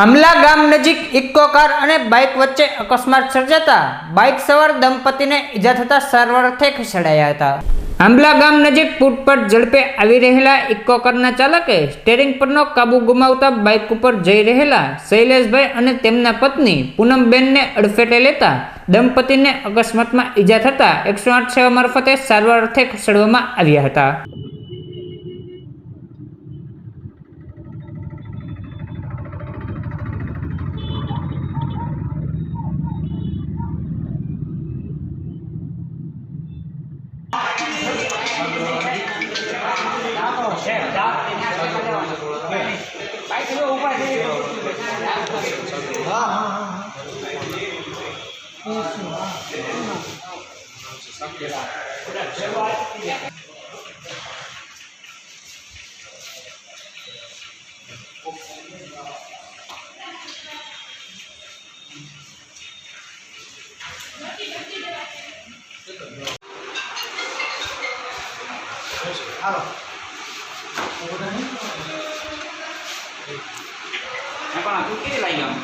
આંબલા ગામ નજીક eco car અને બાઇક વચ્ચે અકસ્માત સર્જાતા બાઇક સવાર દંપતીને ઈજા થતા સારવાર અર્થે ખસેડાયા હતા। આંબલા ગામ નજીક પુલ પર ઝડપે આવી રહેલા ઇકો કારના ચાલકે સ્ટીયરિંગ પરનો કાબુ ગુમાવતા બાઇક ઉપર જઈ રહેલા શૈલેષભાઈ અને તેમના પત્ની પૂનમબેનને અડફેટે લેતા દંપતીને અકસ્માતમાં ઈજા થતા 108 સેવા મારફતે સારવાર અર્થે ખસેડવામાં આવ્યા હતા। પણ આ તું કેવી લાગી આમ?